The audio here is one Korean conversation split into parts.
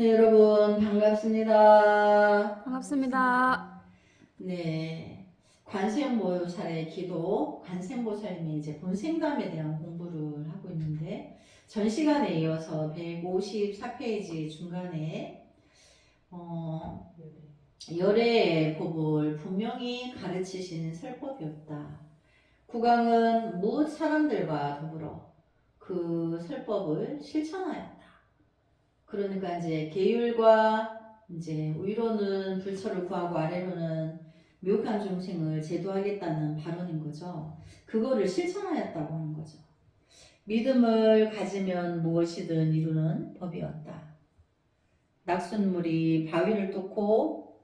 네, 여러분 반갑습니다. 반갑습니다. 네, 관세음보살의 기도, 관세음보살님이 이제 본생담에 대한 공부를 하고 있는데 전 시간에 이어서 154페이지 중간에 열애의 법을 분명히 가르치신 설법이었다. 국왕은 무엇 사람들과 더불어 그 설법을 실천하였다. 그러니까 이제 계율과 이제 위로는 불처를 구하고 아래로는 미혹한 중생을 제도하겠다는 발언인 거죠. 그거를 실천하였다고 하는 거죠. 믿음을 가지면 무엇이든 이루는 법이었다. 낙숫물이 바위를 뚫고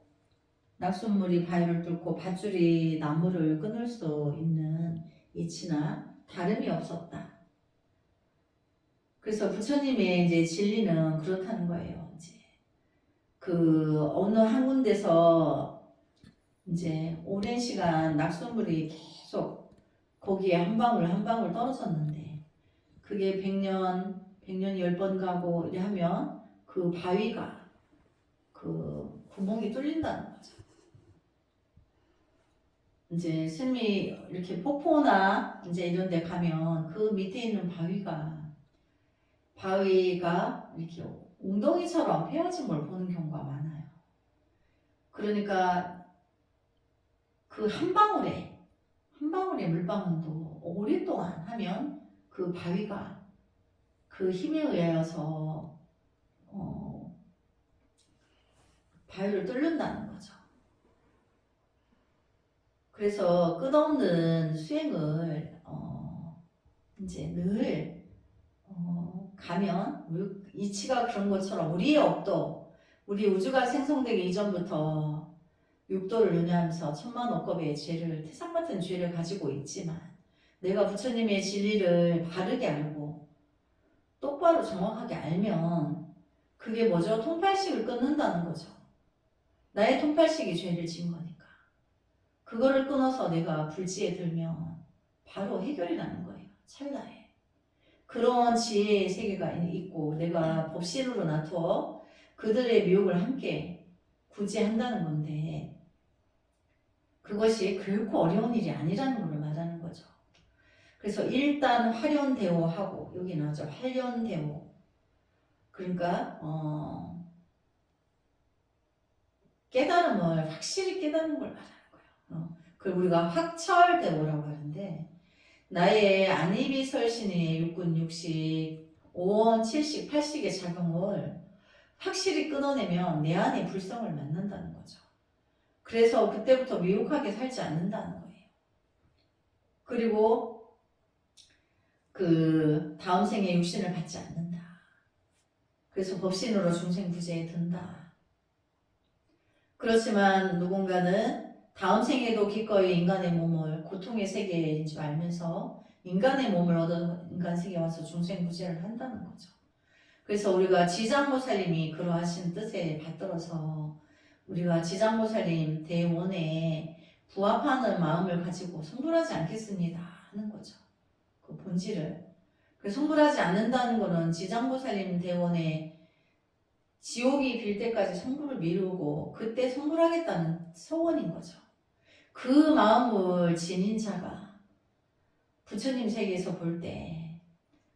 밧줄이 나무를 끊을 수 있는 이치나 다름이 없었다. 그래서 부처님의 이제 진리는 그렇다는 거예요. 이제 그 어느 한 군데서 이제 오랜 시간 낙숫물이 계속 거기에 한 방울 한 방울 떨어졌는데 그게 100년 10번 가고 이래 하면 그 바위가 그 구멍이 뚫린다는 거죠. 이제 스님이 이렇게 폭포나 이제 이런 데 가면 그 밑에 있는 바위가 이렇게 웅덩이처럼 헤어진 걸 보는 경우가 많아요. 그러니까 그 한 방울의 물방울도 오랫동안 하면 그 바위가 그 힘에 의하여서 바위를 뚫는다는 거죠. 그래서 끝없는 수행을 이제 늘 가면 이치가 그런 것처럼 우리의 업도 우리 우주가 생성되기 이전부터 육도를 논하면서 천만億겁의 죄를 태산 같은 죄를 가지고 있지만 내가 부처님의 진리를 바르게 알고 똑바로 정확하게 알면 그게 뭐죠? 통팔식을 끊는다는 거죠. 나의 통팔식이 죄를 지은 거니까 그거를 끊어서 내가 불지에 들면 바로 해결이 나는 거예요. 찰나에. 그런 지혜의 세계가 있고 내가 법신으로 나투어 그들의 미혹을 함께 구제한다는 건데 그것이 결코 어려운 일이 아니라는 걸 말하는 거죠. 그래서 일단 활연대오하고 여기 나오죠. 활연대오. 그러니까 깨달음을 확실히 깨닫는 걸 말하는 거예요. 그걸 우리가 확철대오라고 하는데 나의 안이비설신의 육군 육식 5원 7식 8식의 작용을 확실히 끊어내면 내 안에 불성을 만난다는 거죠. 그래서 그때부터 미혹하게 살지 않는다는 거예요. 그리고 그 다음 생에 육신을 받지 않는다. 그래서 법신으로 중생 구제에 든다. 그렇지만 누군가는 다음 생에도 기꺼이 인간의 몸을 고통의 세계인 줄 알면서 인간의 몸을 얻어 인간 세계에 와서 중생 구제를 한다는 거죠. 그래서 우리가 지장보살님이 그러하신 뜻에 받들어서 우리가 지장보살님 대원에 부합하는 마음을 가지고 성불하지 않겠습니다 하는 거죠. 그 본질을. 성불하지 않는다는 거는 지장보살님 대원에 지옥이 빌 때까지 성불을 미루고 그때 성불하겠다는 소원인 거죠. 그 마음을 지닌 자가 부처님 세계에서 볼 때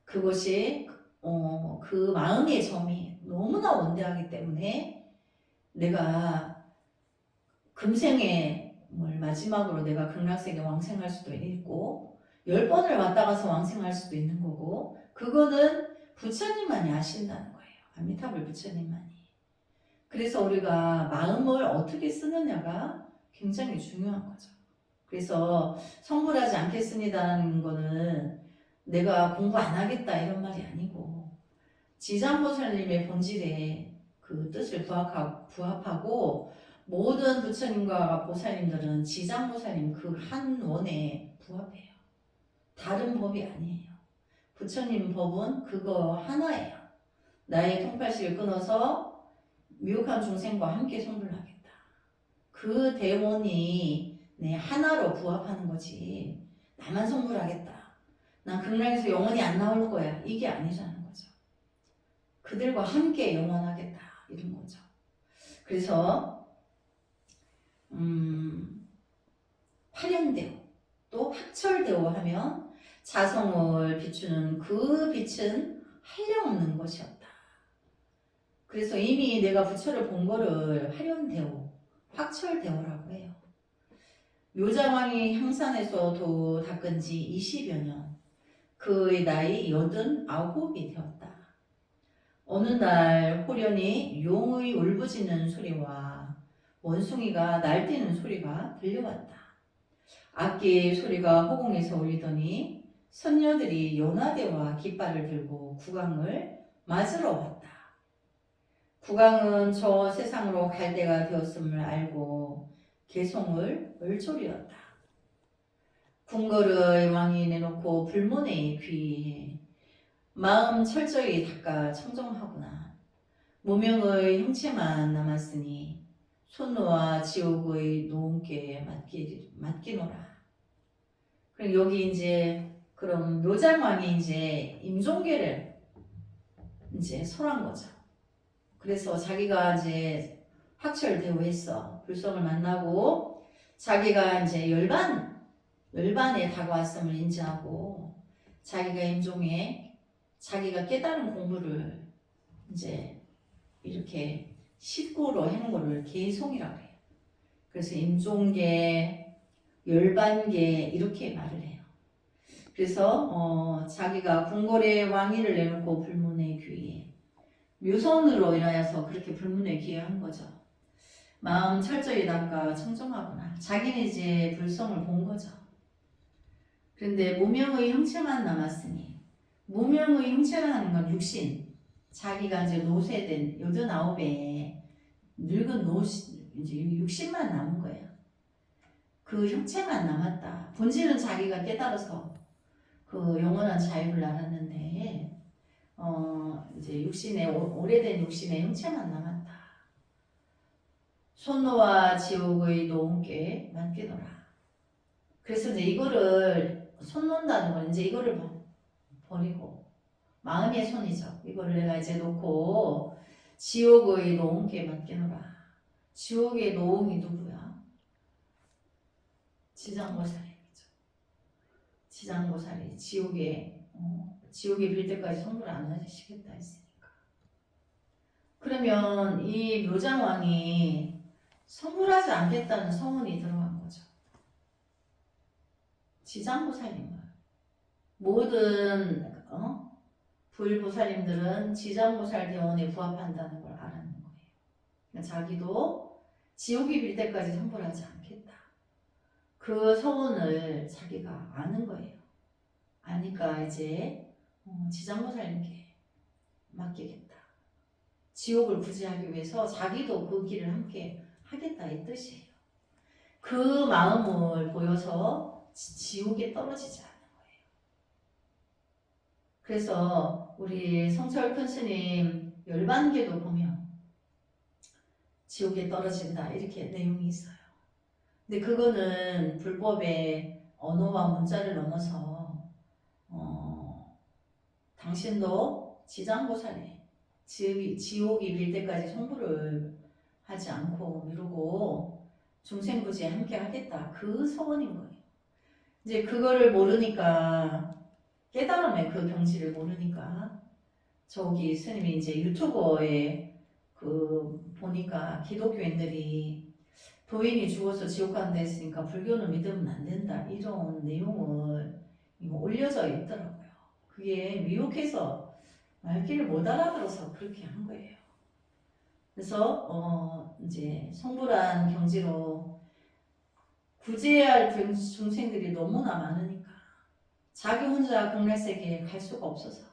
그것이 그 마음의 점이 너무나 원대하기 때문에 내가 금생에 마지막으로 내가 극락세계 왕생할 수도 있고 10번을 왔다 가서 왕생할 수도 있는 거고 그거는 부처님만이 아신다는 거예요. 아미타불 부처님만이. 그래서 우리가 마음을 어떻게 쓰느냐가 굉장히 중요한 거죠. 그래서 성불하지 않겠습니다라는 거는 내가 공부 안 하겠다 이런 말이 아니고 지장보살님의 본질에 그 뜻을 부합하고 모든 부처님과 보살님들은 지장보살님 그 한 원에 부합해요. 다른 법이 아니에요. 부처님 법은 그거 하나예요. 나의 통팔식을 끊어서 미혹한 중생과 함께 성불하겠다. 그 대원이 하나로 부합하는 거지. 나만 성불하겠다. 난 극락에서 영원히 안 나올 거야. 이게 아니라는 거죠. 그들과 함께 영원하겠다. 이런 그래서 화련대오 또 학철대오 하면 자성을 비추는 그 빛은 한량없는 것이었다. 그래서 이미 내가 부처를 본 거를 화련대오, 학철대오라고 해요. 묘자왕이 향산에서 닦은 지 20여 년, 그의 나이 89이 되었다. 어느 날 호련히 용의 울부짖는 소리와 원숭이가 날뛰는 소리가 들려왔다. 악기 소리가 허공에서 울리더니 선녀들이 연화대와 깃발을 들고 국왕을 맞으러 왔다. 국왕은 저 세상으로 갈 때가 되었음을 알고 개송을 얼조리었다. 궁궐의 왕이 내놓고 불문에 귀해 마음 철저히 닦아 청정하구나. 무명의 형체만 남았으니 손노와 지옥의 노음께 맡기노라. 그럼 여기 이제 그럼 묘장왕이 이제 임종계를 이제 설한 거죠. 그래서 자기가 이제 학철대오했어. 불성을 만나고 자기가 이제 열반에 다가왔음을 인지하고 자기가 임종에 자기가 깨달은 공부를 이제 이렇게 식구로 해놓은 거를 개송이라고 해요. 그래서 임종계, 열반계 이렇게 말을 해요. 그래서 자기가 궁궐의 왕위를 내놓고 불문에 귀해 묘선으로 인하여서 그렇게 불문에 귀해한 거죠. 마음 철저히 닦아 청정하구나. 자기는 이제 불성을 본 거죠. 그런데 무명의 형체만 남았으니 무명의 형체라는 건 육신. 자기가 이제 노쇠된 89에 늙은 이제 육신만 남은 거예요. 그 형체만 남았다. 본질은 자기가 깨달아서 그 영원한 자유를 알았는데 이제 오래된 육신의 형체만 남았다. 손노와 지옥의 노음께 맡기노라. 그래서 이제 이거를 손 놓는다는 건 이제 이거를 버리고 마음의 손이죠. 이거를 내가 이제 놓고 지옥의 노음께 맡기노라. 지옥의 노음이 누구야? 지장보살이죠. 지장보살이 지옥에 빌 때까지 성불을 안 하시겠다 했으니까. 그러면 이 묘장왕이 성불하지 않겠다는 서문이 들어간 거죠. 지장보살님은 모든 불보살님들은 지장보살 대원에 부합한다는 걸 알았는 거예요. 그러니까 자기도 지옥이 빌 때까지 성불하지 않겠다. 그 서원을 자기가 아는 거예요. 아니까 이제 지장보살님께 맡기겠다. 지옥을 구제하기 위해서 자기도 그 길을 함께 하겠다 이 뜻이에요. 그 마음을 보여서 지옥에 떨어지지 않는 거예요. 그래서 우리 성철 큰 스님 열반계도 보면 지옥에 떨어진다 이렇게 내용이 있어요. 근데 그거는 불법의 언어와 문자를 넘어서 당신도 지장보살에 지옥이 빌 때까지 성불을 하지 않고 미루고 중생구제에 함께 하겠다 그 서원인 거예요. 이제 그거를 모르니까 깨달음의 그 경지를 모르니까 저기 스님이 이제 유튜버에 보니까 기독교인들이 도인이 죽어서 지옥 간다 했으니까 불교는 믿으면 안 된다 이런 내용을 올려져 있더라고요. 그게 미혹해서 말귀를 못 알아들어서 그렇게 한 거예요. 그래서 이제 성불한 경지로 구제해야 할 중생들이 너무나 많으니까 자기 혼자 극락세계에 갈 수가 없어서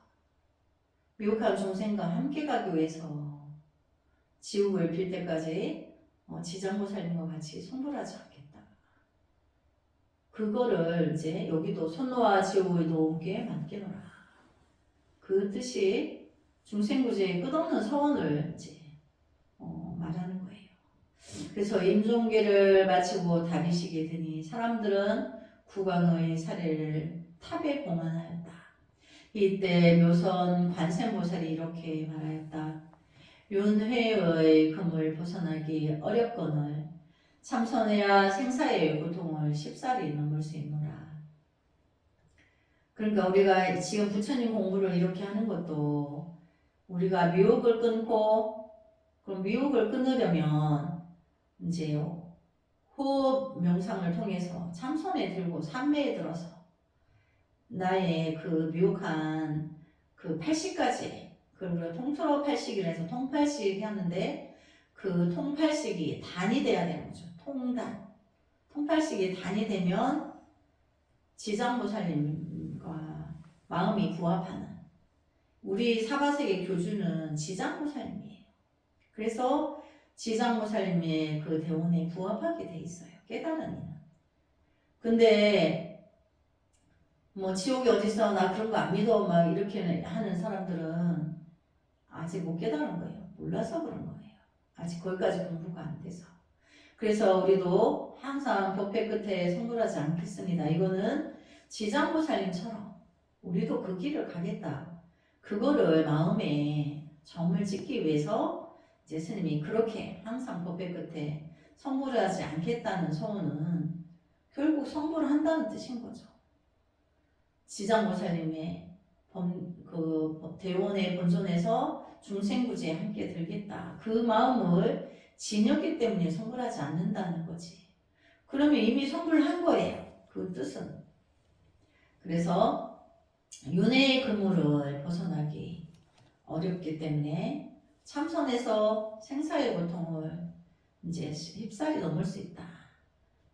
미혹한 중생과 함께 가기 위해서 지옥을 빌 때까지 지장보살님과 같이 성불하지 않겠다. 그거를 이제 여기도 손노와 지옥의 노음께 맡기노라. 그 뜻이 중생구제의 끝없는 서원을 이제 말하는 거예요. 그래서 임종계를 마치고 다니시게 되니 사람들은 국왕의 사례를 탑에 봉안하였다. 이때 묘선 관세음보살이 이렇게 말하였다. 윤회의 금을 벗어나기 어렵거늘 참선해야 생사의 고통을 쉽사리 넘을 수 있노라. 그러니까 우리가 지금 부처님 공부를 이렇게 하는 것도 우리가 미혹을 끊고, 그럼 미혹을 끊으려면 이제 호흡 명상을 통해서 참선에 들고 삼매에 들어서 나의 그 미혹한 그 80가지, 그리고 통틀어 80이라서 통팔식 하는데 그 통팔식이 단이 돼야 되는 거죠. 통단. 통팔식이 단이 되면 지장보살님과 마음이 부합하는, 우리 사바세계 교주는 지장보살님이에요. 그래서 지장보살님의 그 대원에 부합하게 돼 있어요. 깨달은 이는. 근데 뭐 지옥이 어딨어, 나 그런 거 안 믿어, 막 이렇게 하는 사람들은 아직 못 깨달은 거예요. 몰라서 그런 거예요. 아직 거기까지 공부가 안 돼서. 그래서 우리도 항상 법회 끝에 성불하지 않겠습니다. 이거는 지장보살님처럼 우리도 그 길을 가겠다. 그거를 마음에 점을 찍기 위해서 이제 스님이 그렇게 항상 법회 끝에 성불하지 않겠다는 소원은 결국 성불한다는 뜻인 거죠. 지장보살님의 그 대원의 본존에서 중생구제에 함께 들겠다. 그 마음을 지녔기 때문에 성불하지 않는다는 거지. 그러면 이미 성불한 거예요. 그 뜻은. 그래서 윤회의 그물을 벗어나기 어렵기 때문에 참선에서 생사의 고통을 이제 휩싸리 넘을 수 있다.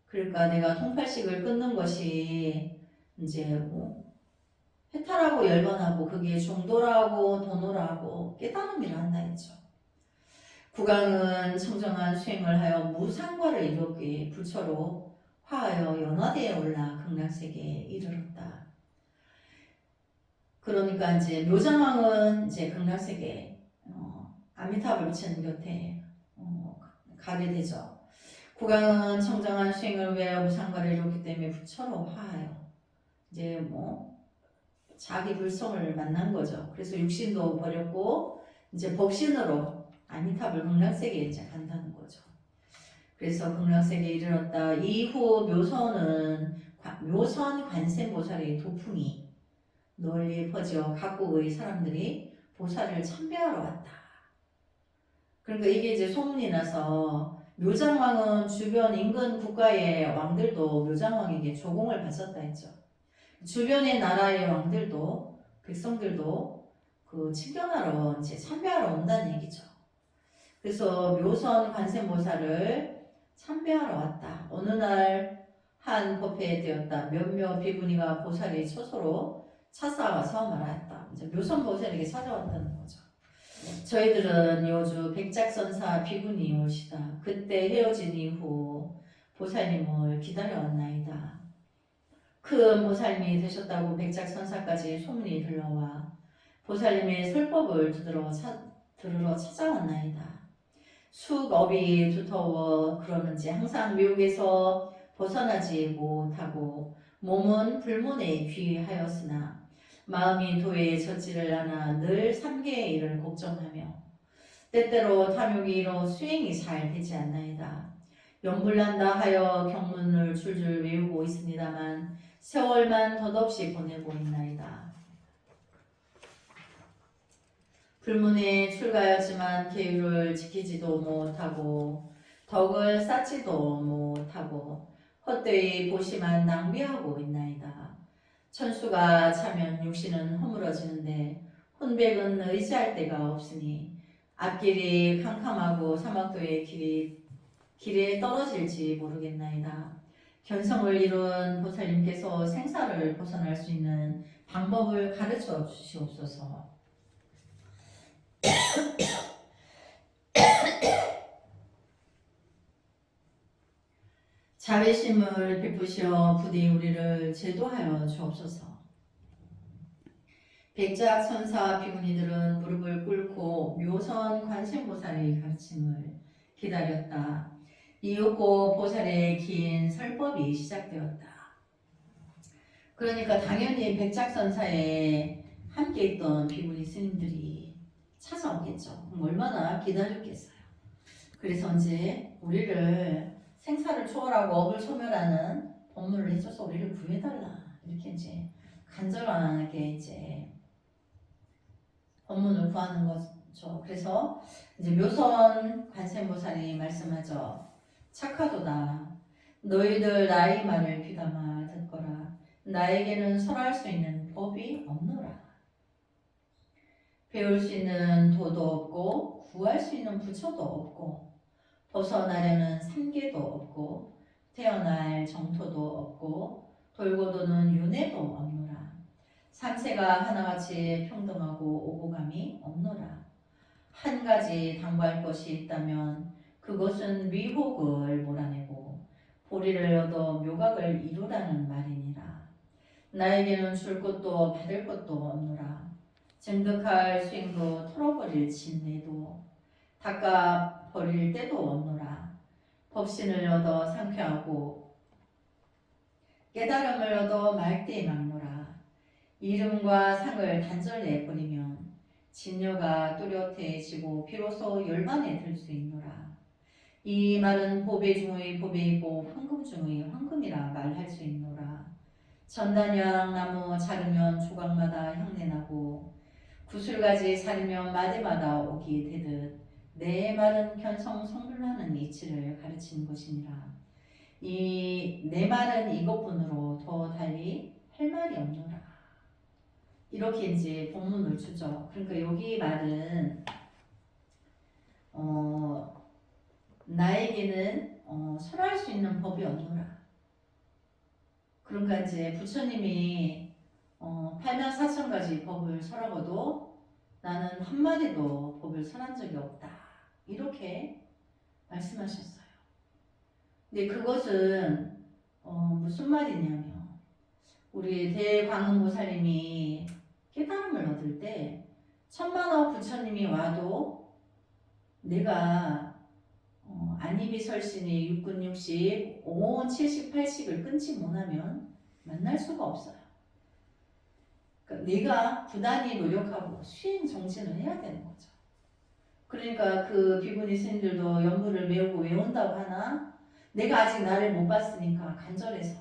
그러니까 내가 통팔식을 끊는 것이 이제 뭐 해탈하고 열반하고 그게 중도라고 도노라고 깨달음이라 한다 했죠. 국왕은 청정한 수행을 하여 무상과를 이루기 불처로 화하여 연화대에 올라 극락세계에 이르렀다. 그러니까 이제 묘장왕은 이제 극락세계 아미타불 부처님 곁에 가게 되죠. 국왕은 청정한 수행을 위하여 무상과를 이루기 때문에 불처로 화하여 이제 뭐 자기 불성을 만난 거죠. 그래서 육신도 버렸고 이제 법신으로 아미타불 극락세계에 이제 간다는 거죠. 그래서 극락세계에 이르렀다. 이후 묘선 관세음보살의 도풍이 널리 퍼져 각국의 사람들이 보살을 참배하러 왔다. 그러니까 이게 이제 소문이 나서 묘장왕은 주변 인근 국가의 왕들도 묘장왕에게 조공을 받았다 했죠. 주변의 나라의 왕들도 백성들도 그 친견하러 이제 참배하러 온다는 얘기죠. 그래서 묘선 관세음보살을 참배하러 왔다. 어느 날 한 법회에 되었다. 몇몇 비구니가 보살이 처소로 찾아와서 말하였다. 이제 묘선보살에게 찾아왔다는 거죠. 저희들은 요주 백작선사 비구니 오시다. 그때 헤어진 이후 보살님을 기다려왔나이다. 큰 보살님이 되셨다고 백작선사까지 소문이 들러와 보살님의 설법을 들으러 찾아왔나이다. 숙업이 두터워 그러는지 항상 미혹에서 벗어나지 못하고 몸은 불문에 귀하였으나 마음이 도에 젖지를 않아 늘 삼계의 일을 걱정하며 때때로 탐욕이 일어 수행이 잘 되지 않나이다. 연불난다 하여 경문을 줄줄 외우고 있습니다만 세월만 덧없이 보내고 있나이다. 불문에 출가하였지만 계율을 지키지도 못하고 덕을 쌓지도 못하고 헛되이 보시만 낭비하고 있나이다. 천수가 차면 육신은 허물어지는데 혼백은 의지할 데가 없으니 앞길이 캄캄하고 사막도의 길에 떨어질지 모르겠나이다. 견성을 이룬 보살님께서 생사를 벗어날 수 있는 방법을 가르쳐 주시옵소서. 자비심을 베푸시어 부디 우리를 제도하여 주옵소서. 백작선사 비구니들은 무릎을 꿇고 묘선 관세음보살의 가르침을 기다렸다. 이윽고 보살의 긴 설법이 시작되었다. 그러니까 당연히 백작선사에 함께 있던 비구니 스님들이 찾아오겠죠. 그럼 얼마나 기다렸겠어요. 그래서 이제 우리를 생사를 초월하고 업을 소멸하는 법문을 해줘서 우리를 구해달라. 이렇게 이제 간절하게 이제 법문을 구하는 거죠. 그래서 이제 묘선 관세음보살이 말씀하죠. 착하도다. 너희들 나의 말을 귀담아 듣거라. 나에게는 설할 수 있는 법이 없노라. 배울 수 있는 도도 없고 구할 수 있는 부처도 없고 벗어나려는 삼계도 없고 태어날 정토도 없고 돌고 도는 윤회도 없노라. 삼세가 하나같이 평등하고 오고감이 없노라. 한 가지 당부할 것이 있다면 그것은 미혹을 몰아내고 보리를 얻어 묘각을 이루라는 말이니라. 나에게는 줄 것도 받을 것도 없노라. 증득할 수행도 털어버릴 진내도 닦아 버릴 때도 없노라. 법신을 얻어 상쾌하고 깨달음을 얻어 맑게 막노라. 이름과 상을 단절내 버리면 진녀가 뚜렷해지고 비로소 열반에 들 수 있노라. 이 말은 보배 중의 보배이고 황금 중의 황금이라 말할 수 있노라. 전단양 나무 자르면 조각마다 향내나고 구슬가지 자르면 마디마다 옥이 되듯 내 말은 견성성불하는 이치를 가르치는 것이니라. 이 내 말은 이것뿐으로 더 달리 할 말이 없노라. 이렇게 이제 본문을 주죠. 그러니까 여기 말은 나에게는 설할 수 있는 법이 없노라. 그러니까 이제 부처님이 8만 4천 가지 법을 설하고도 나는 한마디도 법을 설한 적이 없다. 이렇게 말씀하셨어요. 근데 그것은 무슨 말이냐면 우리 대광흥보살님이 깨달음을 얻을 때 천만억 부처님이 와도 내가 안이비설신이 6군 60, 5원 70, 80을 끊지 못하면 만날 수가 없어요. 그러니까 내가 부단히 노력하고 수행 정진을 해야 되는 거죠. 그러니까 그 비구니 스님들도 연부를 외우고 외운다고 하나 내가 아직 나를 못 봤으니까 간절해서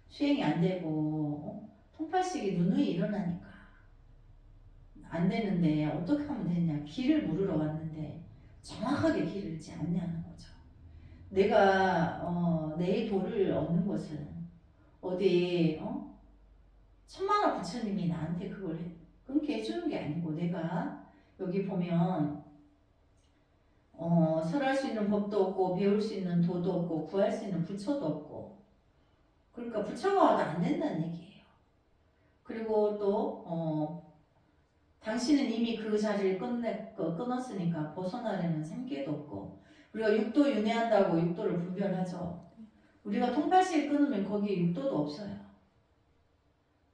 수행이 안 되고 통팔식이 누누이 일어나니까 안 되는데 어떻게 하면 되냐. 길을 물으러 왔는데 정확하게 길을 잃지 않냐는 거죠. 내가 내 도를 얻는 것은 어디 천만화 부처님이 나한테 그걸 끊게 해주는 게 아니고 내가 여기 보면 설할 수 있는 법도 없고 배울 수 있는 도도 없고 구할 수 있는 부처도 없고 그러니까 부처가 와도 안 된다는 얘기예요. 그리고 또 당신은 이미 그 자리를 끊었으니까 벗어나려는 생계도 없고 우리가 육도 윤회한다고 육도를 분별하죠. 우리가 통팔식을 끊으면 거기에 육도도 없어요.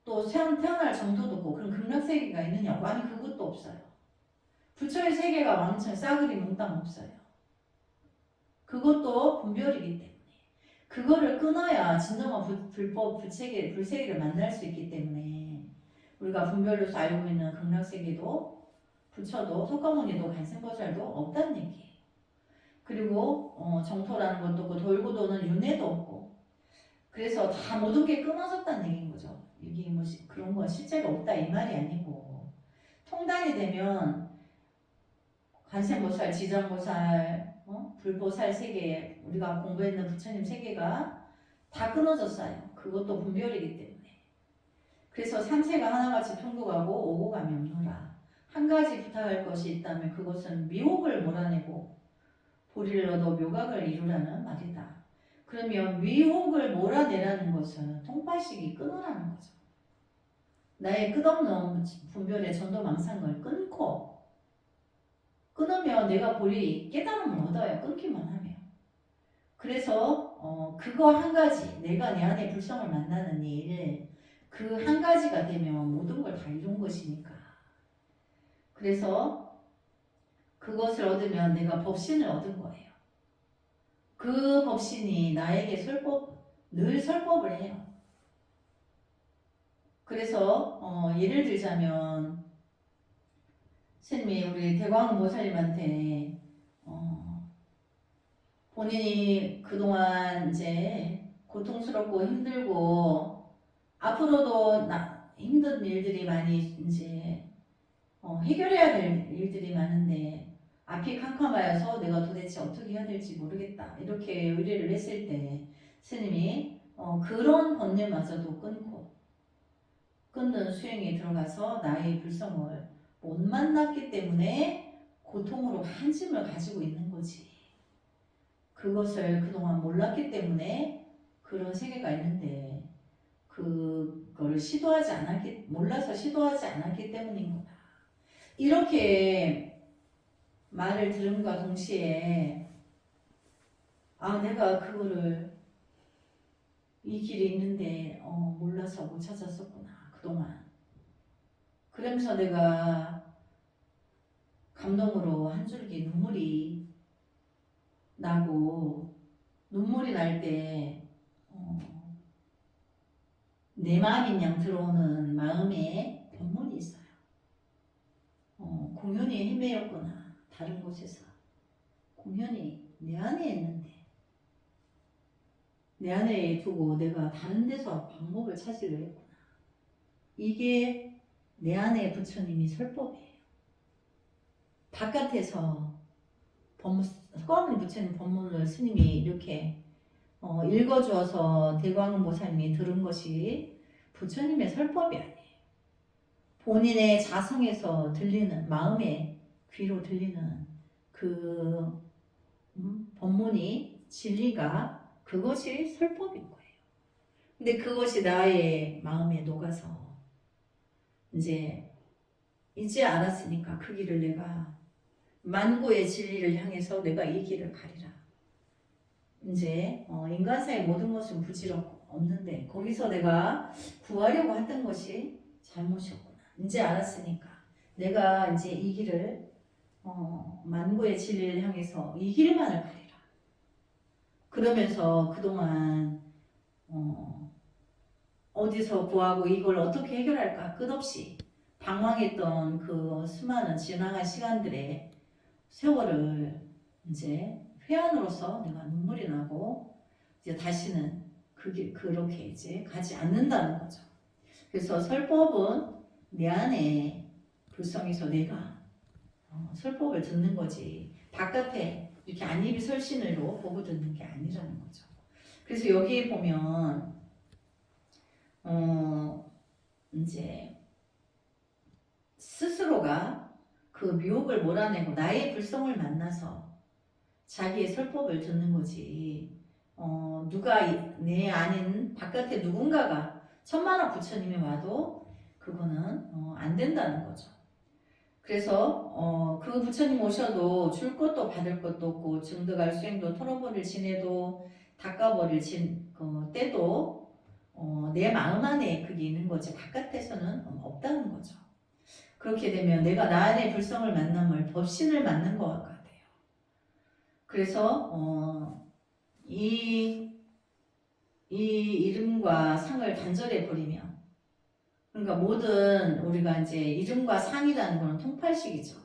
또 태어날 정도도 없고 그럼 극락세계가 있느냐고 아니 그것도 없어요. 부처의 세계가 왕창 싸그리 몽땅 없어요. 그것도 분별이기 때문에 그거를 끊어야 진정한 불세계를 만날 수 있기 때문에 우리가 분별로서 알고 있는 극락세계도 부처도 석가모니도 간생보살도 없다는 얘기예요. 그리고 정토라는 것도 없고 돌고 도는 윤회도 없고 그래서 다 모든 게 끊어졌다는 얘기인 거죠. 이게 뭐 그런 건 실제로 없다 이 말이 아니고 통단이 되면 관세음보살, 지장보살, 불보살 세계 우리가 공부했는 부처님 세계가 다 끊어졌어요. 그것도 분별이기 때문에. 그래서 삼세가 하나같이 평등하고 오고감이 없노라. 한 가지 부탁할 것이 있다면 그것은 미혹을 몰아내고 보리를 얻어 묘각을 이루라는 말이다. 그러면 미혹을 몰아내라는 것은 통팔식이 끊으라는 거죠. 나의 끝없는 분별의 전도망상을 끊으면 내가 보리 깨달음을 얻어요. 끊기만 하면. 그래서 그거 한 가지 내가 내 안에 불성을 만나는 일 그 한 가지가 되면 모든 걸 다 이룬 것이니까. 그래서 그것을 얻으면 내가 법신을 얻은 거예요. 그 법신이 나에게 늘 설법을 해요. 그래서 예를 들자면 스님이 우리 대광보살님한테 본인이 그동안 이제 고통스럽고 힘들고 앞으로도 힘든 일들이 많이 이제 해결해야 될 일들이 많은데 앞이 캄캄하여서 내가 도대체 어떻게 해야 될지 모르겠다 이렇게 의뢰를 했을 때 스님이 그런 번뇌마저도 끊는 수행에 들어가서 나의 불성을 못 만났기 때문에 고통으로 한 짐을 가지고 있는 거지. 그것을 그동안 몰랐기 때문에 그런 세계가 있는데 그거를 몰라서 시도하지 않았기 때문인 거다. 이렇게 말을 들음과 동시에 내가 그거를 이 길이 있는데 몰라서 못 찾았었구나 그동안. 그러면서 내가 감동으로 한 줄기 눈물이 나고 눈물이 날 때 내 마음인 양 들어오는 마음에 변문이 있어요. 공연히 헤매였구나. 다른 곳에서 공연히 내 안에 있는데 내 안에 두고 내가 다른 데서 방법을 찾으려 했구나. 이게 내 안에 부처님이 설법이에요. 바깥에서 서가모니 부처님 법문을 스님이 이렇게 읽어주어서 대광보살님이 들은 것이 부처님의 설법이 아니에요. 본인의 자성에서 들리는 마음의 귀로 들리는 그 법문이 진리가 그것이 설법인 거예요. 근데 그것이 나의 마음에 녹아서 이제 알았으니까 그 길을 내가 만고의 진리를 향해서 내가 이 길을 가리라. 이제 인간사의 모든 것은 부질없는데 거기서 내가 구하려고 했던 것이 잘못이었구나. 이제 알았으니까 내가 이제 이 길을 만고의 진리를 향해서 이 길만을 가리라. 그러면서 그동안 어디서 구하고 이걸 어떻게 해결할까 끝없이 방황했던 그 수많은 지나간 시간들의 세월을 이제 회한으로서 내가 눈물이 나고 이제 다시는 그렇게 이제 가지 않는다는 거죠. 그래서 설법은 내 안에 불성에서 내가 설법을 듣는 거지 바깥에 이렇게 안입이 설신으로 보고 듣는 게 아니라는 거죠. 그래서 여기에 보면 이제 스스로가 그 미혹을 몰아내고 나의 불성을 만나서 자기의 설법을 듣는 거지. 누가 내 아닌 바깥에 누군가가 천만한 부처님이 와도 그거는 안 된다는 거죠. 그래서 그 부처님 오셔도 줄 것도 받을 것도 없고 증득할 수행도 털어버릴 지내도 닦아버릴 때도 내 마음 안에 그게 있는 거지 바깥에서는 없다는 거죠. 그렇게 되면 내가 나 안의 불성을 만남을 법신을 만난 것 같아요. 그래서 이 이름과 상을 단절해 버리면 그러니까 모든 우리가 이제 이름과 상이라는 거는 통팔식이죠.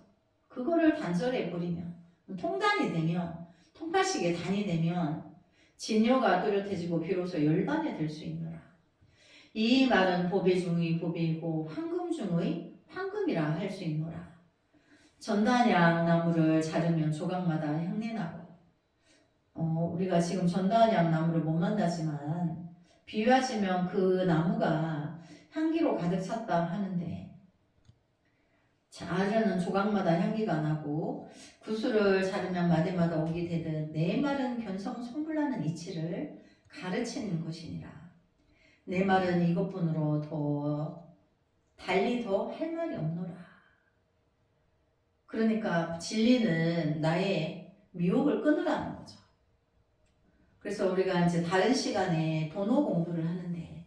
그거를 단절해 버리면 통단이 되면 통팔식의 단이 되면 진요가 또렷해지고 비로소 열반이 될 수 있노라. 이 말은 보배 중의 보배이고 황금 중의 황금이라 할 수 있노라. 전단양 나무를 자르면 조각마다 향내나고 우리가 지금 전단양 나무를 못 만나지만 비유하시면 그 나무가 향기로 가득 찼다 하는데 자르는 조각마다 향기가 나고 구슬을 자르면 마디마다 옥이 되듯 내 말은 견성 송불나는 이치를 가르치는 것이니라. 내 말은 이것뿐으로 달리 더 할 말이 없노라. 그러니까 진리는 나의 미혹을 끊으라는 거죠. 그래서 우리가 이제 다른 시간에 도노 공부를 하는데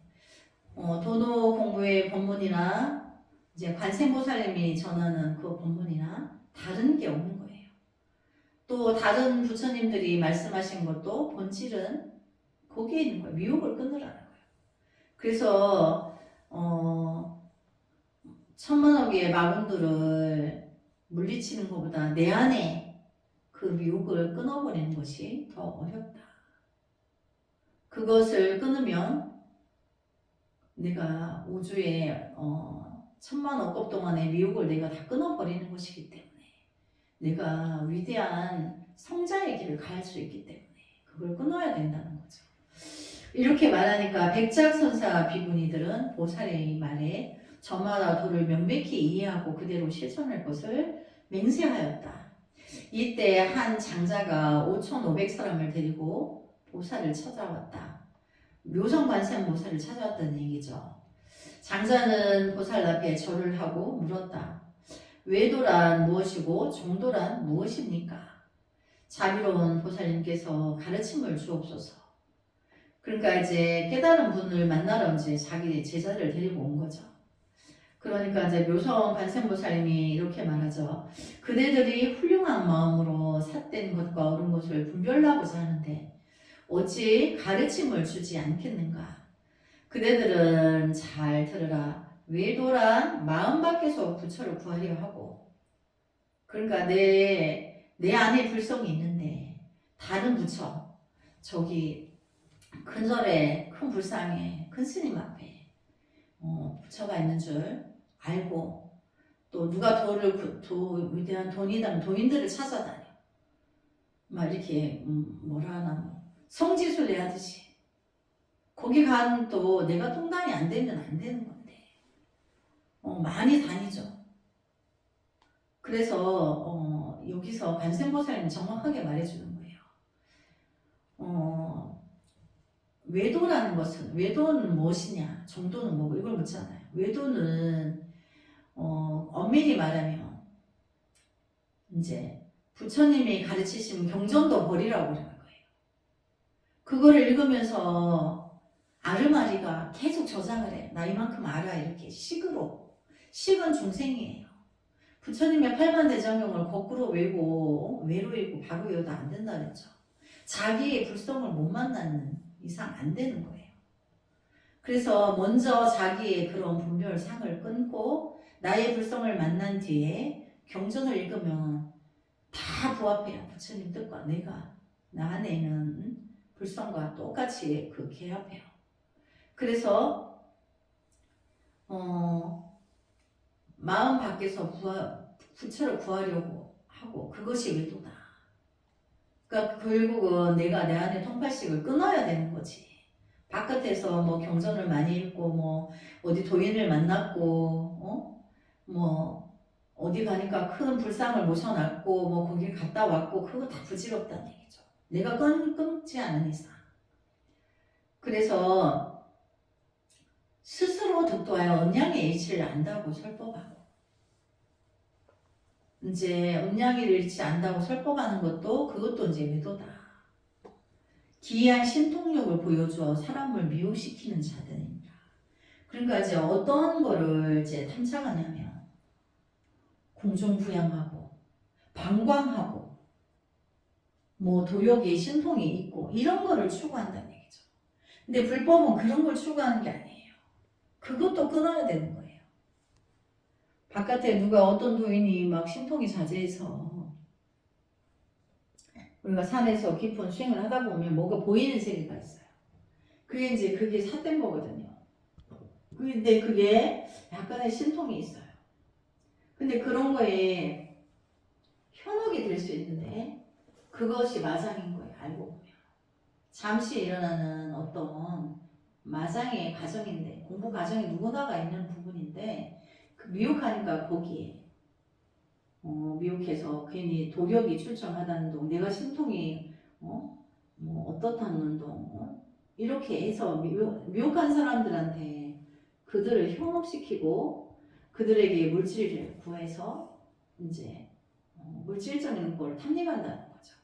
도노 공부의 법문이나 이제 관세음보살님이 전하는 그 법문이나 다른 게 없는 거예요. 또 다른 부처님들이 말씀하신 것도 본질은 거기에 있는 거예요. 미혹을 끊으라는 거예요. 그래서 천만억의 마군들을 물리치는 것보다 내 안에 그 미혹을 끊어버리는 것이 더 어렵다. 그것을 끊으면 내가 우주의 천만 억겁 동안의 미혹을 내가 다 끊어버리는 것이기 때문에 내가 위대한 성자의 길을 갈 수 있기 때문에 그걸 끊어야 된다는 거죠. 이렇게 말하니까 백작선사 비구니들은 보살의 말에 저마다 도를 명백히 이해하고 그대로 실천할 것을 맹세하였다. 이때 한 장자가 5,500사람을 데리고 보살을 찾아왔다. 묘성관세음보살을 찾아왔다는 얘기죠. 장자는 보살 앞에 절을 하고 물었다. 외도란 무엇이고 정도란 무엇입니까? 자비로운 보살님께서 가르침을 주옵소서. 그러니까 이제 깨달은 분을 만나러 이제 자기 제자를 데리고 온 거죠. 그러니까 이제 묘성 관세음보살님이 이렇게 말하죠. 그대들이 훌륭한 마음으로 삿된 것과 옳은 것을 분별하고자 하는데 어찌 가르침을 주지 않겠는가? 그대들은 잘 들으라. 외도란 마음 밖에서 부처를 구하려 하고, 그러니까 내 안에 불성이 있는데 다른 부처, 저기 근절에 큰 불상에 큰 스님 앞에 부처가 있는 줄 알고, 또 누가 위대한 돈이다면 도인들을 찾아다녀. 막 이렇게 뭐라 하나 성지순례 하듯이 거기 간 또 내가 통단이 안 되면 안 되는 건데 많이 다니죠. 그래서 여기서 관세음보살님 정확하게 말해주는 거예요. 외도라는 것은, 외도는 무엇이냐, 정도는 뭐고, 이걸 묻잖아요. 외도는 엄밀히 말하면 이제 부처님이 가르치신 경전도 버리라고 그러는 거예요. 그거를 읽으면서 아르마리가 계속 저장을 해. 나 이만큼 알아. 이렇게 식으로. 식은 중생이에요. 부처님의 팔만대장경을 거꾸로 외고 외로 읽고 바로 외워도 안 된다 그랬죠. 자기의 불성을 못 만나는 이상 안 되는 거예요. 그래서 먼저 자기의 그런 분별상을 끊고 나의 불성을 만난 뒤에 경전을 읽으면 다 부합해요. 부처님 뜻과 내가 나 안에 있는 불성과 똑같이 그 개합해요. 그래서 마음 밖에서 부처를 구하려고 하고 그것이 외도다. 그러니까 결국은 내가 내 안에 통팔식을 끊어야 되는 거지. 바깥에서 뭐 경전을 많이 읽고 뭐 어디 도인을 만났고 뭐 어디 가니까 큰 불상을 모셔놨고 뭐 거길 갔다 왔고 그거 다 부질없다는 얘기죠. 내가 끊지 않은 이상. 그래서 스스로 득도하여 음양의 이치를 안다고 설법하고, 이제 음양의 이치 안다고 설법하는 그것도 이제 외도다. 기이한 신통력을 보여주어 사람을 미혹시키는 자들입니다. 그러니까 이제 어떤 거를 이제 탐착하냐면 공중부양하고 방광하고 뭐 도력에 신통이 있고 이런 거를 추구한다는 얘기죠. 근데 불법은 그런 걸 추구하는 게 아니에요. 그것도 끊어야 되는 거예요. 바깥에 누가 어떤 도인이 막 신통이 자제해서 우리가 산에서 깊은 수행을 하다 보면 뭐가 보이는 세계가 있어요. 그게 삿된 거거든요. 근데 그게 약간의 신통이 있어요. 근데 그런 거에 현혹이 될 수 있는데 그것이 마장인 거예요. 알고 보면. 잠시 일어나는 어떤 마장의 과정인데, 공부 과정에 누구나가 있는 부분인데 그 미혹하니까 거기에 미혹해서 괜히 도력이 출정하다는 동, 내가 신통이 뭐 어떻다는 동 이렇게 해서 미혹한 사람들한테 그들을 현혹시키고 그들에게 물질을 구해서 이제 물질적인 걸 탐닉한다는 거죠.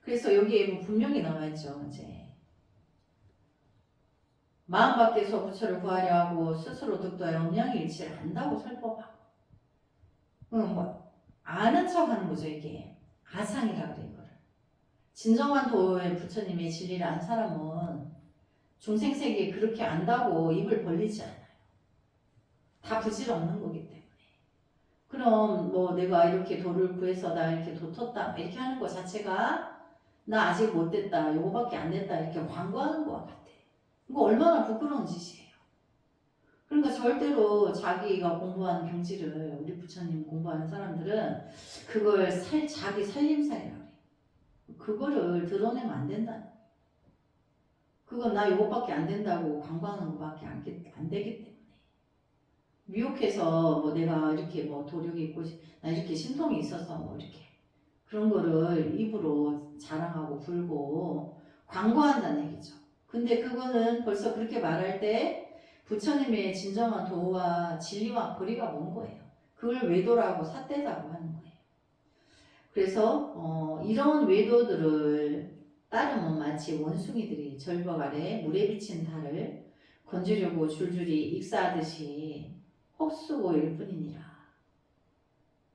그래서 여기에 뭐 분명히 나와 있죠. 이제 마음 밖에서 부처를 구하려 하고 스스로 득도하여 음양의 일치를 안다고 설법하고 뭐 아는 척 하는 거죠. 이게 아상이라 그래. 이거를 진정한 도의 부처님의 진리를 안 사람은 중생세계에 그렇게 안다고 입을 벌리지 않아요. 다 부질없는 거기 때문에. 그럼 뭐 내가 이렇게 도를 구해서 나 이렇게 도 텄다 이렇게 하는 거 자체가 나 아직 못 됐다 요거밖에 안 됐다 이렇게 광고하는 것 같아. 이거 얼마나 부끄러운 짓이에요. 그러니까 절대로 자기가 공부한 경지를 우리 부처님 공부하는 사람들은 그걸 자기 살림살이라고 해요. 그거를 드러내면 안 된다. 그건 나 요것밖에 안 된다고 광고하는 것밖에 안 되기 때문에. 미혹해서 뭐 내가 이렇게 뭐 도력이 있고 나 이렇게 신통이 있어서 뭐 이렇게 그런 거를 입으로 자랑하고 불고 광고한다는 얘기죠. 근데 그거는 벌써 그렇게 말할 때 부처님의 진정한 도와 진리와 거리가 먼 거예요. 그걸 외도라고 삿대라고 하는 거예요. 그래서 이런 외도들을 따르면 마치 원숭이들이 절벽 아래 물에 비친 달을 건지려고 줄줄이 익사하듯이 헛수고일 뿐이니라.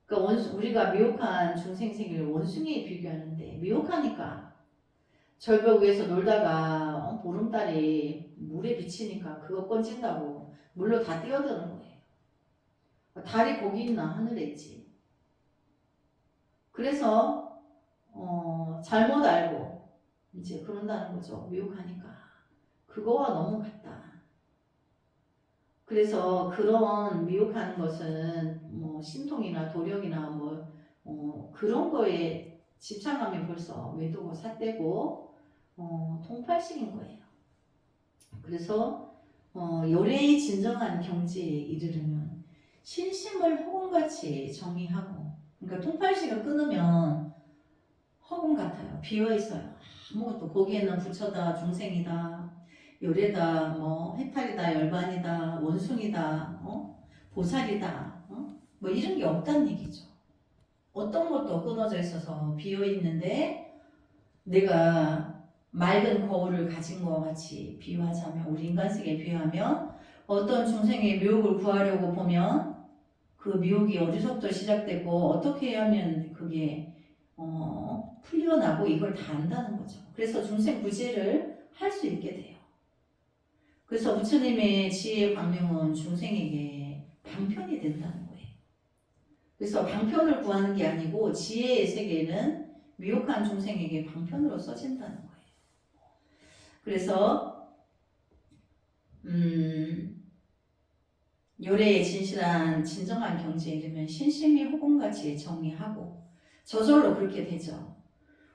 그러니까 우리가 미혹한 중생 세계를 원숭이에 비교하는데 미혹하니까 절벽 위에서 놀다가 보름달이 물에 비치니까 그거 건진다고 물로 다 뛰어드는 거예요. 달이 거기 있나 하늘에 있지. 그래서 잘못 알고 이제 그런다는 거죠. 미혹하니까 그거와 너무 같다. 그래서 그런 미혹하는 것은 뭐 신통이나 도력이나 그런 거에 집착하면 벌써 외도고 삿대고 통팔식인 거예요. 그래서 요래의 진정한 경지에 이르려면 신심을 허공같이 정의하고, 그러니까 통팔식을 끊으면 허공 같아요. 비어 있어요. 아무것도 거기에는 부처다, 중생이다, 요래다, 뭐 해탈이다, 열반이다, 원숭이다, 보살이다, 뭐 이런 게 없다는 얘기죠. 어떤 것도 끊어져 있어서 비어 있는데 내가 맑은 거울을 가진 것 같이 비유하자면, 우리 인간세계에 비유하면 어떤 중생의 미혹을 구하려고 보면 그 미혹이 어디서부터 시작되고 어떻게 하면 그게 풀려나고 이걸 다 안다는 거죠. 그래서 중생 구제를 할 수 있게 돼요. 그래서 부처님의 지혜 광명은 중생에게 방편이 된다는 거예요. 그래서 방편을 구하는 게 아니고 지혜의 세계는 미혹한 중생에게 방편으로 써진다는 거예요. 그래서 요래의 진실한 진정한 경지에 이르면 신심이 호공같이 정리하고 저절로 그렇게 되죠.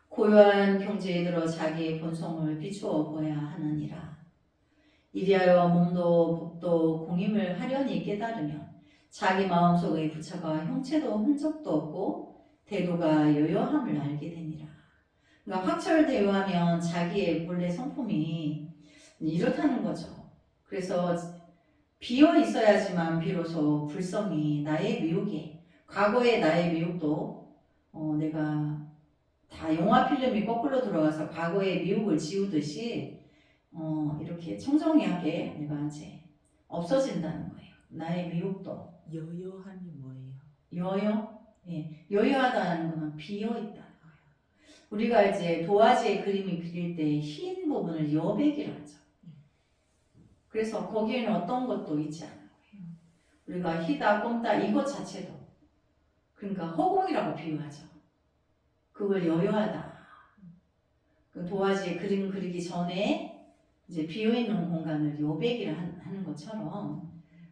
고요한 경지에 들어 자기의 본성을 비추어 보아야 하느니라. 이리하여 몸도 법도 공임을 하려니 깨달으면 자기 마음속의 부처가 형체도 흔적도 없고 대도가 여여함을 알게 되니라. 그러니까 확철대오하면 자기의 본래 성품이 이렇다는 거죠. 그래서 비어 있어야지만 비로소 불성이 나의 미혹에, 과거의 나의 미혹도 내가 다 영화 필름이 거꾸로 들어가서 과거의 미혹을 지우듯이 이렇게 청정하게 내가 이제 없어진다는 거예요. 나의 미혹도. 여여함이 뭐예요? 여여? 예, 여여하다는 거는 비어있다는 거예요. 우리가 이제 도화지의 그림을 그릴 때 흰 부분을 여백이라 하죠. 그래서 거기에는 어떤 것도 있지 않은 거예요. 우리가 희다, 꼼다 이것 자체도, 그러니까 허공이라고 비유하죠. 그걸 여여하다. 그 도화지의 그림 그리기 전에 이제 비어있는 공간을 여백이라 하는 것처럼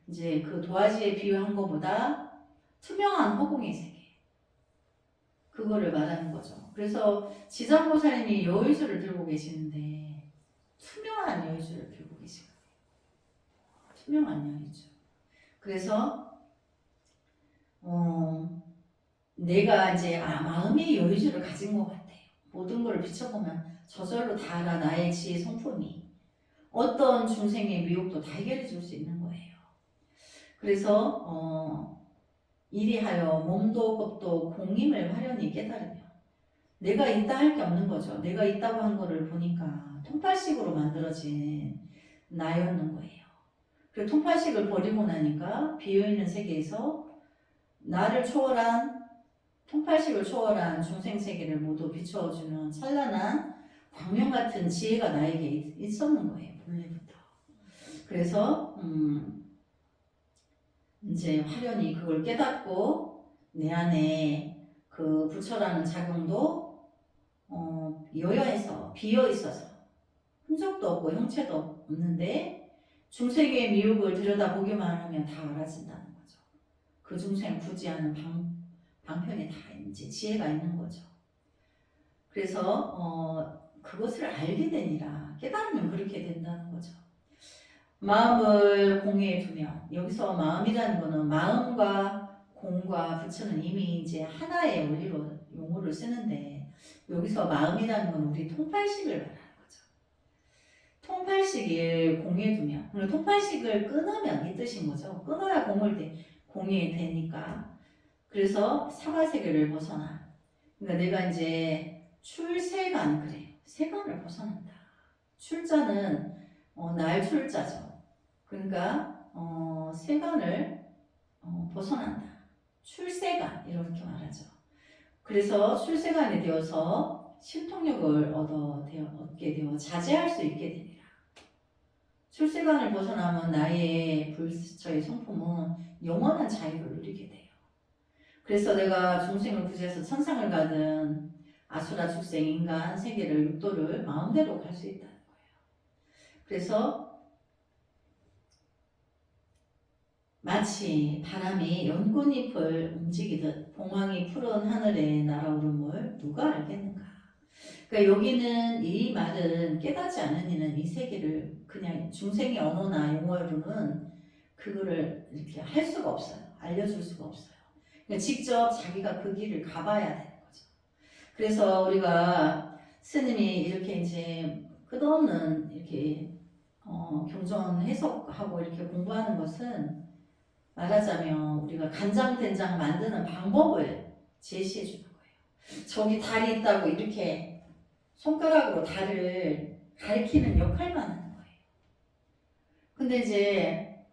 이제 그 도화지에 비유한 것보다 투명한 허공의 세계, 그거를 말하는 거죠. 그래서 지장보살님이 여의주를 들고 계시는데 투명한 여의주를 들고 계신 거예요. 투명한 여의주. 그래서 내가 이제 마음의 여의주를 가진 것 같아요. 모든 걸 비춰보면 저절로 다 알아. 나의 지혜 성품이 어떤 중생의 미혹도 다 해결해 줄 수 있는 거예요. 그래서 이리하여 몸도 법도 공임을 화련히 깨달으며, 내가 있다 할 게 없는 거죠. 내가 있다고 한 거를 보니까 통팔식으로 만들어진 나였는 거예요. 그 통팔식을 버리고 나니까 비어있는 세계에서 나를 초월한, 통팔식을 초월한 중생세계를 모두 비추어주는 찬란한 광명 같은 지혜가 나에게 있었는 거예요. 본래부터. 그래서 이제 화련히 그걸 깨닫고 내 안에 그 부처라는 작용도 여여해서 비어 있어서 흔적도 없고 형체도 없는데 중생의 미혹을 들여다보기만 하면 다 알아진다는 거죠. 그 중생을 구제하는 방편이 다 이제 지혜가 있는 거죠. 그래서 그것을 알게 되니라 깨달으면 그렇게 된다는 거죠. 마음을 공에 두면 여기서 마음이라는 거는 마음과 공과 부처는 이미 이제 하나의 원리로 용어를 쓰는데 여기서 마음이라는 건 우리 통팔식을 말하는 거죠. 통팔식을 공에 두면 통팔식을 끊으면 이 뜻인 거죠. 끊어야 공이 되니까. 그래서 사바세계를 벗어나. 그러니까 내가 이제 출세간 그래요. 세간을 벗어난다. 출자는 날 출자죠. 그러니까 세간을 벗어난다. 출세간 이렇게 말하죠. 그래서 출세간이 되어서 신통력을 얻게 되어 자제할 수 있게 되니라. 출세간을 벗어나면 나의 불처의 성품은 영원한 자유를 누리게 돼요. 그래서 내가 중생을 구제해서 천상을 가든 아수라, 축생, 인간 세계를 육도를 마음대로 갈 수 있다는 거예요. 그래서 마치 바람이 연꽃잎을 움직이듯 봉황이 푸른 하늘에 날아오름을 누가 알겠는가. 그러니까 여기는 이 말은 깨닫지 않은 이는 이 세계를 그냥 중생의 언어나 용어로는 그거를 이렇게 할 수가 없어요. 알려줄 수가 없어요. 그러니까 직접 자기가 그 길을 가봐야 되는 거죠. 그래서 우리가 스님이 이렇게 이제 끝없는 이렇게 경전 해석하고 이렇게 공부하는 것은 말하자면 우리가 간장된장 만드는 방법을 제시해 주는 거예요. 저기 달이 있다고 이렇게 손가락으로 달을 가리키는 역할만 하는 거예요. 근데 이제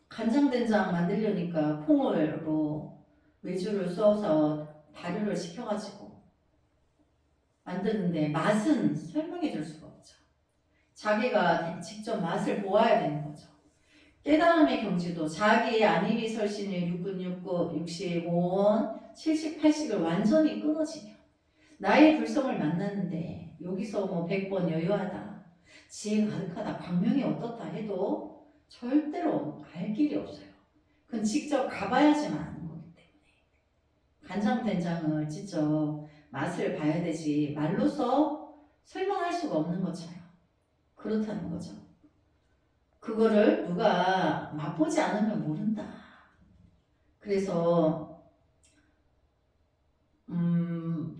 간장된장 만들려니까 콩으로 외주를 써서 발효를 시켜가지고 만드는데 맛은 설명해 줄 수가 없죠. 자기가 직접 맛을 보아야 되는 거죠. 깨달음의 경지도 자기의 안입이 설신의 6근 65원 70, 80을 완전히 끊어지면 나의 불성을 만났는데 여기서 뭐 100번 여유하다 지혜가 가득하다 광명이 어떻다 해도 절대로 알 길이 없어요. 그건 직접 가봐야지만 아는 거기 때문에 간장된장을 직접 맛을 봐야 되지 말로서 설명할 수가 없는 것처럼 그렇다는 거죠. 그거를 누가 맛보지 않으면 모른다. 그래서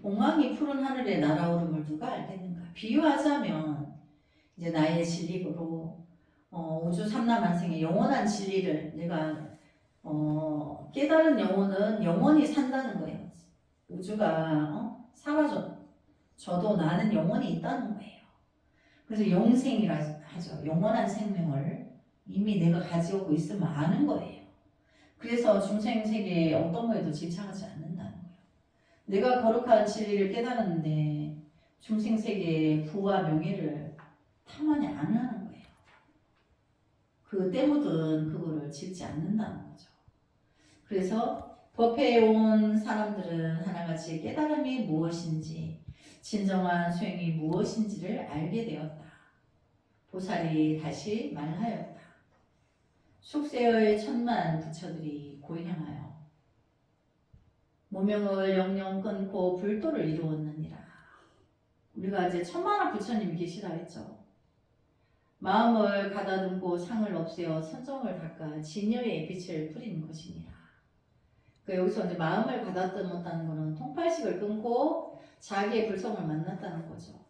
봉황이 푸른 하늘에 날아오름을 누가 알겠는가. 비유하자면 이제 나의 진리로 우주 삼라만생의 영원한 진리를 내가 깨달은 영혼은 영원히 산다는 거예요. 우주가 사라져도 나는 영원히 있다는 거예요. 그래서 영생이라 하죠. 영원한 생명을 이미 내가 가지고 있으면 아는 거예요. 그래서 중생 세계에 어떤 거에도 집착하지 않는다는 거예요. 내가 거룩한 진리를 깨달았는데 중생 세계의 부와 명예를 탐하지 안 하는 거예요. 그 때묻은 그거를 짓지 않는다는 거죠. 그래서 법회에 온 사람들은 하나같이 깨달음이 무엇인지 진정한 수행이 무엇인지를 알게 되었다. 보살이 다시 말하였다. 숙세의 천만 부처들이 고향하여 무명을 영영 끊고 불도를 이루었느니라. 우리가 이제 천만한 부처님이 계시다 했죠. 마음을 가다듬고 상을 없애어 선정을 닦아 진여의 빛을 뿌리는 것이니라. 그러니까 여기서 이제 마음을 가다듬었다는 것은 통팔식을 끊고 자기의 불성을 만났다는 거죠.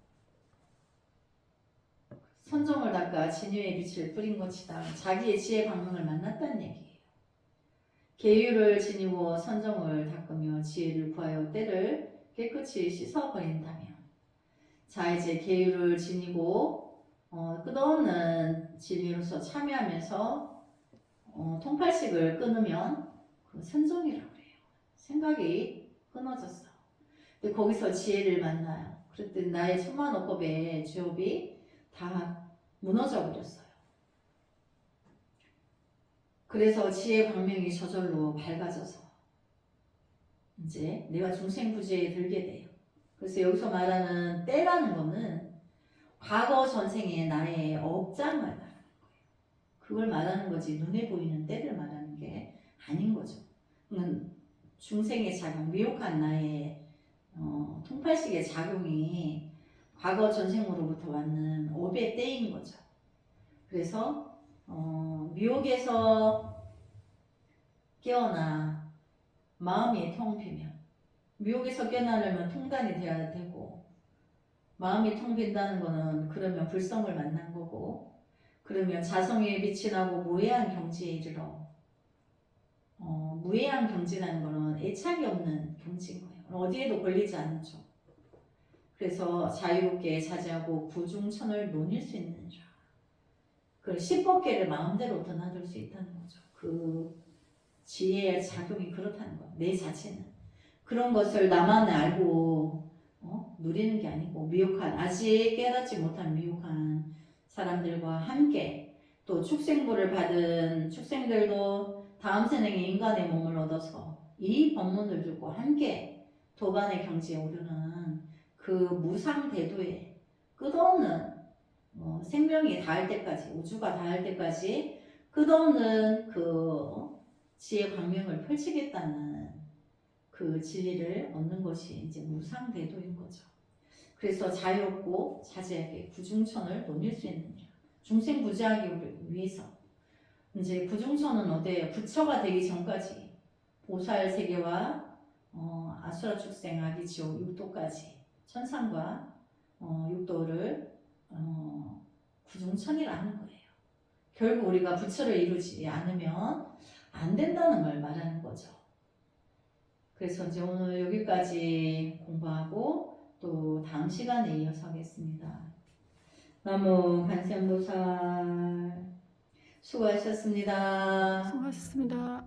선정을 닦아 진유의 빛을 뿌린 것이다. 자기의 지혜 광명을 만났다는 얘기예요. 계율을 지니고 선정을 닦으며 지혜를 구하여 때를 깨끗이 씻어버린다면 자 이제 계율을 지니고 끝없는 진리로서 참여하면서 통팔식을 끊으면 그 선정이라고 해요. 생각이 끊어졌어. 근데 거기서 지혜를 만나요. 그랬더니 나의 천만오법의 죄업이 다 무너져 버렸어요. 그래서 지혜 광명이 저절로 밝아져서 이제 내가 중생부지에 들게 돼요. 그래서 여기서 말하는 때라는 거는 과거 전생의 나의 업장을 말하는 거예요. 그걸 말하는 거지 눈에 보이는 때를 말하는 게 아닌 거죠. 중생의 작용, 미혹한 나의 통팔식의 작용이 과거 전생으로부터 왔는 업의 때인 거죠. 그래서 미혹에서 깨어나 마음이 텅 비면, 미혹에서 깨어나려면 통단이 돼야 되고, 마음이 텅 빈다는 거는 그러면 불성을 만난 거고, 그러면 자성에 빛이 나고 무해한 경지에 이르러, 무해한 경지라는 거는 애착이 없는 경지인 거예요. 어디에도 걸리지 않죠. 그래서 자유롭게 자제하고 구중천을 논일 수 있는 자. 그 십법계를 마음대로 드나들 수 있다는 거죠. 그 지혜의 작용이 그렇다는 거. 내 자체는 그런 것을 나만 알고 누리는 게 아니고 미혹한 아직 깨닫지 못한 미혹한 사람들과 함께 또 축생부를 받은 축생들도 다음 생에 인간의 몸을 얻어서 이 법문을 듣고 함께 도반의 경지에 오르는 그 무상대도에 끝없는 생명이 닿을 때까지 우주가 닿을 때까지 끝없는 그 지혜 광명을 펼치겠다는 그 진리를 얻는 것이 이제 무상대도인 거죠. 그래서 자유롭고 자제하게 구중천을 논일 수 있는 중생부지하기 위해서 이제 구중천은 어디에 부처가 되기 전까지 보살 세계와 아수라 축생 아기 지옥 육도까지 천상과 육도를 구중천이라 하는 거예요. 결국 우리가 부처를 이루지 않으면 안 된다는 걸 말하는 거죠. 그래서 이제 오늘 여기까지 공부하고 또 다음 시간에 이어서 하겠습니다. 나무 관세음보살 수고하셨습니다. 수고하셨습니다.